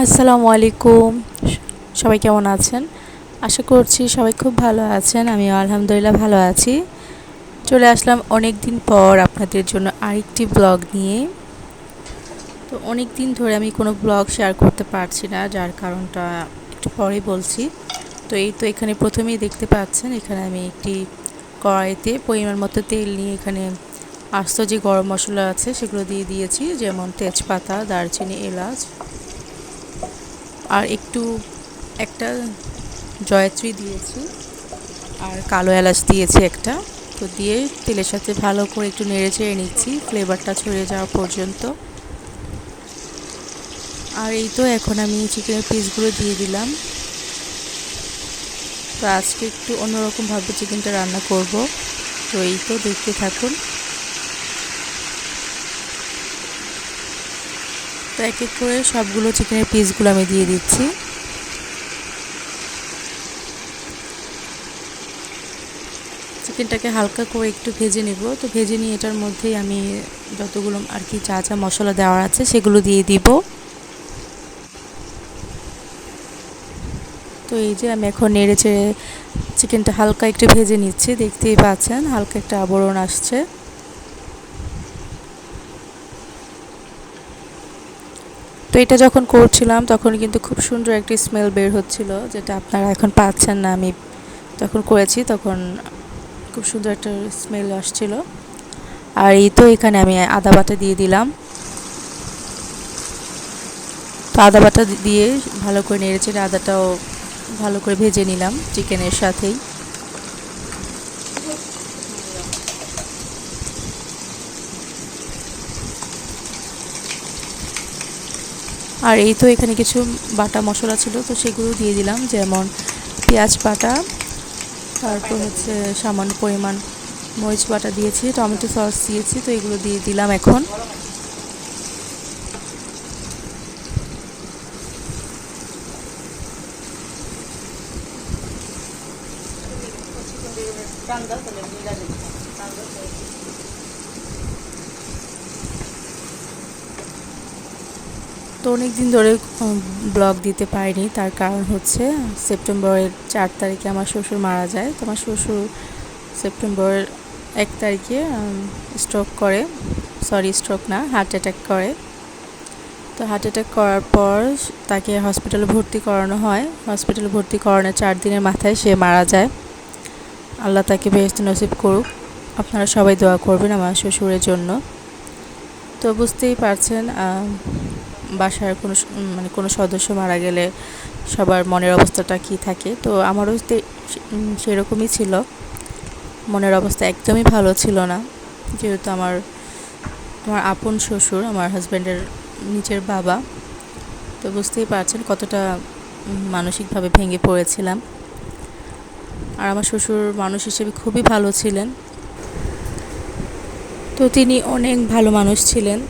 আসসালামু আলাইকুম। সবাই কেমন আছেন? আশা করছি সবাই খুব ভালো আছেন। আমিও আলহামদুলিল্লাহ ভালো আছি। চলে আসলাম অনেক দিন পর আপনাদের জন্য আরেকটি ব্লগ নিয়ে। তো অনেক দিন ধরে আমি কোনো ব্লগ শেয়ার করতে পারছি না, যার কারণটা একটু পরেই বলছি। তো এই তো এখানে প্রথমেই দেখতে পাচ্ছেন, এখানে আমি একটি কড়াইতে পরিমাণ মতো তেল নিয়ে এখানে আস্ত যে গরম মশলা আছে সেগুলো দিয়ে দিয়েছি, যেমন তেজপাতা, দারচিনি, এলাচ আর একটা জয়ত্রী দিয়েছি আর কালো এলাচ দিয়েছি একটা। তো দিয়ে তেলের সাথে ভালো করে একটু নেড়ে চেড়ে নিচ্ছি ফ্লেভারটা ছড়িয়ে যাওয়া পর্যন্ত। আর এই তো এখন আমি চিকেনের পিসগুলো দিয়ে দিলাম। তো আজকে একটু অন্যরকমভাবে চিকেনটা রান্না করব। তো এই তো দেখতে থাকুন। তো এক এক করে সবগুলো চিকেনের পিসগুলো আমি দিয়ে দিচ্ছি। চিকেনটাকে হালকা করে একটু ভেজে নেব। তো ভেজে নিয়ে এটার মধ্যেই আমি যতগুলো আর কি যা যা মশলা দেওয়ার আছে সেগুলো দিয়ে দিব। তো এই যে আমি এখন নেড়ে চেড়ে চিকেনটা হালকা একটু ভেজে নিচ্ছি, দেখতেই পাচ্ছেন হালকা একটা আবরণ আসছে। তো এটা যখন করছিলাম তখন কিন্তু খুব সুন্দর একটি স্মেল বের হচ্ছিল, যেটা আপনারা এখন পাচ্ছেন না। আমি তখন করেছি তখন খুব সুন্দর একটা স্মেল আসছিল। আর এই তো এখানে আমি আদা বাটা দিয়ে দিলাম। তো আদা বাটা দিয়ে ভালো করে নেড়েচেড়ে আদাটাও ভালো করে ভেজে নিলাম চিকেনের সাথেই। আর এই তো এখানে কিছু বাটা মশলা ছিল, তো সেগুলো দিয়ে দিলাম, যেমন পেঁয়াজ বাটা, তারপর হচ্ছে সামান্য পরিমাণ মরিচ বাটা দিয়েছি, টমেটো সস দিয়েছি। তো এগুলো দিয়ে দিলাম এখন। তো অনেক দিন ধরে ব্লগ দিতে পারিনি, তার কারণ হচ্ছে সেপ্টেম্বরের 4 তারিখে আমার শ্বশুর মারা যায়। তো আমার শ্বশুর সেপ্টেম্বরের 1 তারিখে স্ট্রোক না, হার্ট অ্যাটাক করে। তো হার্ট অ্যাটাক করার পর তাকে হসপিটালে ভর্তি করানো হয়। হসপিটালে ভর্তি করানোর 4 দিনের মাথায় সে মারা যায়। আল্লাহ তাকে বেহেশত নসিব করুক। আপনারা সবাই দোয়া করবেন আমার শ্বশুরের জন্য। তো বুঝতেই পারছেন, বাসার কোনো সদস্য মারা গেলে সবার মনের অবস্থাটা কী থাকে। তো আমারও সেরকমই ছিল। মনের অবস্থা একদমই ভালো ছিল না, যেহেতু আমার আপন শ্বশুর, আমার হাজব্যান্ডের নিজের বাবা। তো বুঝতেই পারছেন কতটা মানসিকভাবে ভেঙে পড়েছিলাম। আর আমার শ্বশুর মানুষ হিসেবে খুবই ভালো ছিলেন। তো তিনি অনেক ভালো মানুষ ছিলেন।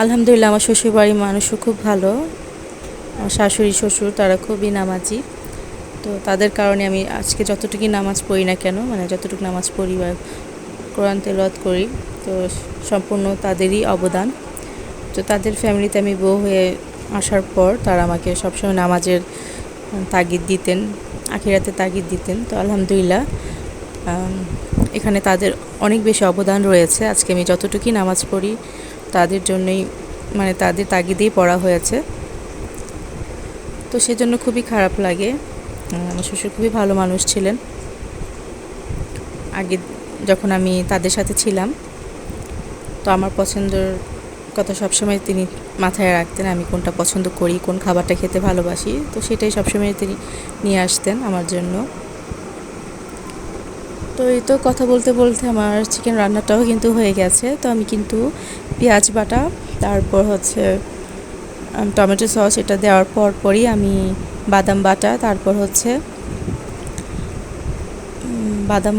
আলহামদুলিল্লাহ আমার শ্বশুরবাড়ির মানুষও খুব ভালো। আমার শাশুড়ি শ্বশুর তারা খুবই নামাজি। তো তাদের কারণে আমি আজকে যতটুকু নামাজ পড়ি না কেন, যতটুকু নামাজ পড়ি বা কোরআন তেলাওয়াত করি, তো সম্পূর্ণ তাদেরই অবদান। তো তাদের ফ্যামিলিতে আমি বউ হয়ে আসার পর তারা আমাকে সবসময় নামাজের তাগিদ দিতেন, আখিরাতে তাগিদ দিতেন। তো আলহামদুলিল্লাহ এখানে তাদের অনেক বেশি অবদান রয়েছে। আজকে আমি যতটুকু নামাজ পড়ি তাদের জন্যই, তাদের তাগিদেই পড়া হয়েছে। তো সেজন্য খুবই খারাপ লাগে। আমার শ্বশুর খুবই ভালো মানুষ ছিলেন। আগে যখন আমি তাদের সাথে ছিলাম, তো আমার পছন্দের কথা সবসময় তিনি মাথায় রাখতেন। আমি কোনটা পছন্দ করি, কোন খাবারটা খেতে ভালোবাসি, তো সেটাই সবসময় তিনি নিয়ে আসতেন আমার জন্য। তো এই তো কথা বলতে বলতে আমার চিকেন রান্নাটাও কিন্তু হয়ে গেছে। তো আমি কিন্তু পেঁয়াজ বাটা, তারপর হচ্ছে টমেটো সস এটা দেওয়ার পরই আমি বাদাম বাটা, তারপর হচ্ছে বাদাম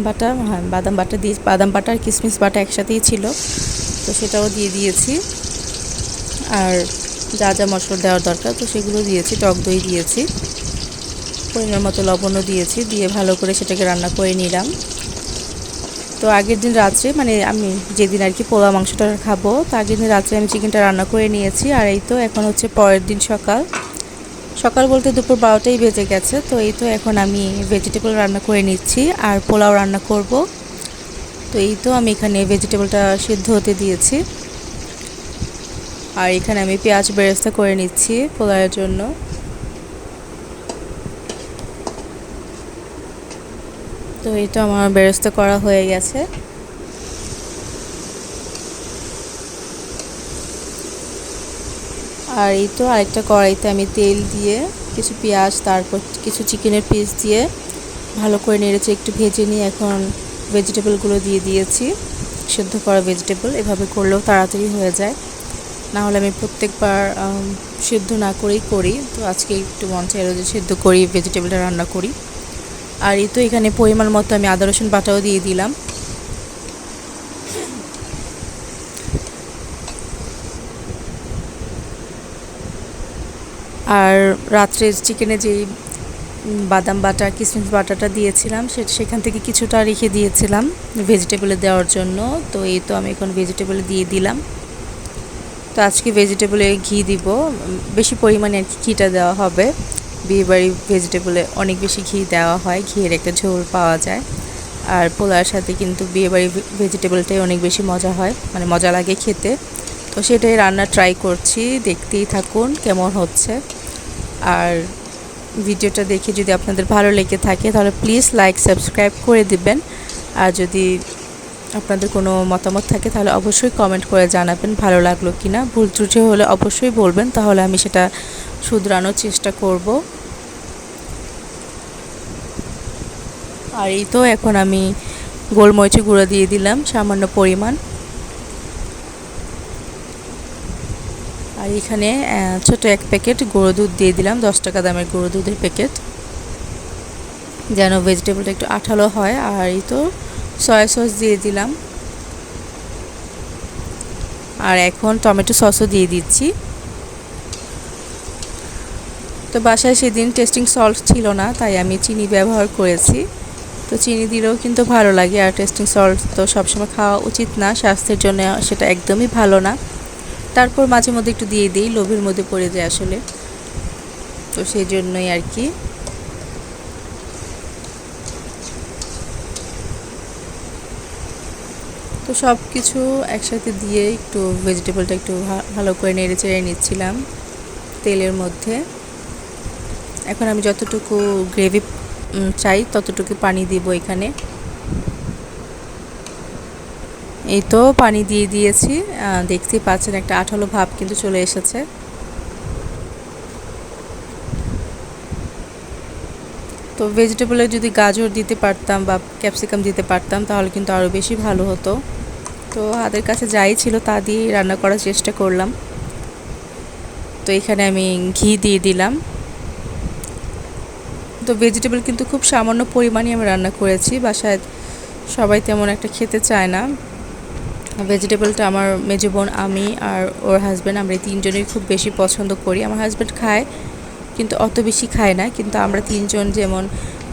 বাটা আর কিশমিশ বাটা একসাথেই ছিল, তো সেটাও দিয়ে দিয়েছি। আর যা যা মশলা দেওয়ার দরকার তো সেগুলো দিয়েছি। টক দই দিয়েছি, পরিমাণ মতো লবণও দিয়েছি, দিয়ে ভালো করে সেটাকে রান্না করে নিলাম। তো আগের দিন রাত্রে মানে আমি যেদিন আর কি পোলাও মাংসটা খাবো, তো আগের দিন রাত্রে আমি চিকেনটা রান্না করে নিয়েছি। আর এই তো এখন হচ্ছে পরের দিন সকাল, সকাল বলতে দুপুর 12টাই বেজে গেছে। তো এই তো এখন আমি ভেজিটেবল রান্না করে নিচ্ছি আর পোলাও রান্না করব। তো এই তো আমি এখানে ভেজিটেবলটা সিদ্ধ হতে দিয়েছি, আর এখানে আমি পেঁয়াজ বেরেস্তা করে নিচ্ছি পোলাওয়ের জন্য। তো এই তো আমার বেরেস্তা করা হয়ে গেছে। আর এই তো আরেকটা কড়াইতে আমি তেল দিয়ে কিছু পেঁয়াজ তারপর কিছু চিকেনের পিস দিয়ে ভালো করে নেড়েছে একটু ভেজে নিয়ে এখন ভেজিটেবলগুলো দিয়ে দিয়েছি, সেদ্ধ করা ভেজিটেবল। এভাবে করলেও তাড়াতাড়ি হয়ে যায়, না হলে আমি প্রত্যেকবার সিদ্ধ না করেই করি। তো আজকে একটু মন চাইলো যে সিদ্ধ করি, ভেজিটেবলটা রান্না করি। আর এই তো এখানে পরিমাণ মতো আমি আদা রসুন বাটাও দিয়ে দিলাম। আর রাত্রে চিকেনে যেই বাদাম বাটা কিশমিশ বাটাটা দিয়েছিলাম সেখান থেকে কিছুটা রেখে দিয়েছিলাম ভেজিটেবলে দেওয়ার জন্য। তো এই তো আমি এখন ভেজিটেবলে দিয়ে দিলাম। তো আজকে ভেজিটেবলে ঘি দিব, বেশি পরিমাণে আর কি ঘিটা দেওয়া হবে। বিয়েবাড়ি ভেজিটেবলে অনেক বেশি ঘি দেওয়া হয়, ঘিয়ের একটা ঝোল পাওয়া যায়। আর পোলাওর সাথে কিন্তু বিয়েবাড়ি ভেজিটেবলটাই অনেক বেশি মজা হয়, মানে মজা লাগে খেতে। তো সেটাই রান্না ট্রাই করছি, দেখতেই থাকুন কেমন হচ্ছে। আর ভিডিওটা দেখে যদি আপনাদের ভালো লেগে থাকে তাহলে প্লিজ লাইক সাবস্ক্রাইব করে দিবেন। আর যদি আপনাদের কোনো মতামত থাকে তাহলে অবশ্যই কমেন্ট করে জানাবেন ভালো লাগলো কি না। ভুল ত্রুটি হলে অবশ্যই বলবেন, তাহলে আমি সেটা শুধরানোর চেষ্টা করব। আর এই তো এখন আমি গোলমরিচের গুঁড়ো দিয়ে দিলাম সামান্য পরিমাণ। আর এখানে ছোট এক প্যাকেট গুঁড়ো দুধ দিয়ে দিলাম, 10 টাকা দামের গুঁড়ো দুধের প্যাকেট, যেন ভেজিটেবলটা একটু আঠালো হয়। আর এই তো সয়া সস দিয়ে দিলাম, আর এখন টমেটো সসও দিয়ে দিচ্ছি। তো বাসায় সেদিন টেস্টিং সল্ট ছিল না, তাই আমি চিনি ব্যবহার করেছি। তো চিনি দিলেও কিন্তু ভালো লাগে, আর টেস্টিং সল্ট তো সবসময় খাওয়া উচিত না, স্বাস্থ্যের জন্য সেটা একদমই ভালো না। তারপর মাঝে মধ্যে একটু দিয়ে দিই, লোভের মধ্যে পড়ে যায় আসলে, তো সেই জন্যই আর কি। তো সব কিছু একসাথে দিয়ে একটু ভেজিটেবলটা একটু ভালো করে নেড়ে চেড়ে নিচ্ছিলাম তেলের মধ্যে। এখন আমি যতটুকু গ্রেভি চাই ততটুকু পানি দিব এখানে। এই তো পানি দিয়ে দিয়েছি, দেখতেই পাচ্ছেন একটা আঠালো ভাব কিন্তু চলে এসেছে। তো ভেজিটেবলে যদি গাজর দিতে পারতাম বা ক্যাপসিকাম দিতে পারতাম তাহলে কিন্তু আরও বেশি ভালো হতো। তো হাতের কাছে যাই ছিল তা দিয়ে রান্না করার চেষ্টা করলাম। তো এখানে আমি ঘি দিয়ে দিলাম। তো ভেজিটেবল কিন্তু খুব সামান্য পরিমাণে আমি রান্না করেছি, বাসায় সবাই তেমন একটা খেতে চায় না ভেজিটেবলটা। আমার মেজো বোন, আমি আর ওর হাজব্যান্ড, আমরা তিনজনেই খুব বেশি পছন্দ করি। আমার হাজব্যান্ড খায় কিন্তু অত বেশি খায় না, কিন্তু আমরা তিনজন যেমন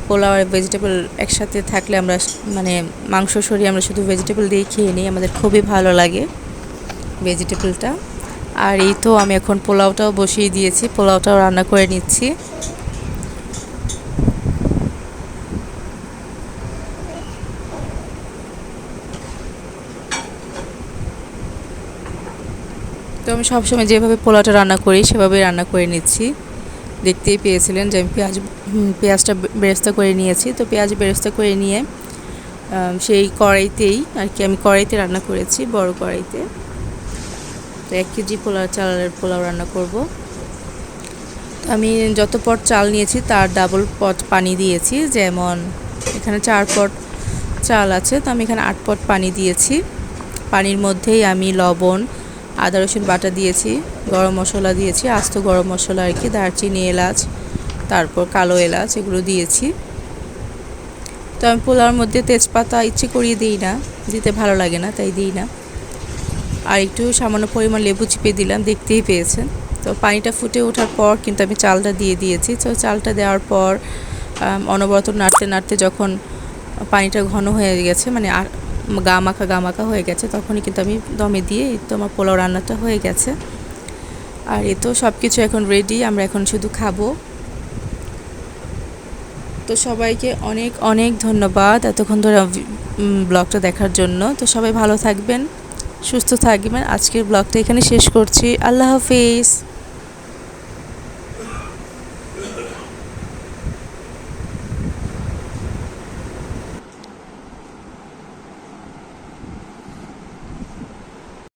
পোলাও আর ভেজিটেবল একসাথে থাকলে আমরা মানে মাংস সরিয়ে আমরা শুধু ভেজিটেবল দিয়ে খেয়ে নিই, আমাদের খুবই ভালো লাগে ভেজিটেবলটা। আর এই তো আমি এখন পোলাওটাও বসিয়ে দিয়েছি, পোলাওটাও রান্না করে নিচ্ছি। তো আমি সবসময় যেভাবে পোলাওটা রান্না করি সেভাবেই রান্না করে নিচ্ছি। দেখতেই পেয়েছিলেন যে আমি পেঁয়াজটা বেরেস্তা করে নিয়েছি। তো পেঁয়াজ বেরেস্তা করে নিয়ে সেই কড়াইতেই আর কি, আমি কড়াইতে রান্না করেছি, বড় কড়াইতে। তো 1 কেজি চালের পোলাও রান্না করব। আমি যত পট চাল নিয়েছি তার ডাবল পট পানি দিয়েছি, যেমন এখানে 4 পট চাল আছে, তো আমি এখানে 8 পট পানি দিয়েছি। পানির মধ্যেই আমি লবণ, আদা রসুন বাটা দিয়েছি, গরম মশলা দিয়েছি, আস্ত গরম মশলা আর কি, দারচিনি, এলাচ, তারপর কালো এলাচ, এগুলো দিয়েছি। তো আমি পোলাওর মধ্যে তেজপাতা ইচ্ছে করিয়ে দিই না, দিতে ভালো লাগে না তাই দিই না। আর একটু সামান্য পরিমাণ লেবু চিপে দিলাম, দেখতেই পেয়েছেন। তো পানিটা ফুটে ওঠার পর কিন্তু আমি চালটা দিয়ে দিয়েছি। তো চালটা দেওয়ার পর অনবরত নাড়তে নাড়তে যখন পানিটা ঘন হয়ে গেছে, মানে গা মাখা হয়ে গেছে, তখনই কিন্তু আমি দমে দিয়ে তো আমার পোলাও রান্নাটা হয়ে গেছে। আর এ তো সব কিছু এখন রেডি, আমরা এখন শুধু খাবো। তো সবাইকে অনেক অনেক ধন্যবাদ এতক্ষণ ধরে ব্লগটা দেখার জন্য। তো সবাই ভালো থাকবেন, সুস্থ থাকবেন। আজকের ব্লগটা এখানে শেষ করছি। আল্লাহ হাফিজ।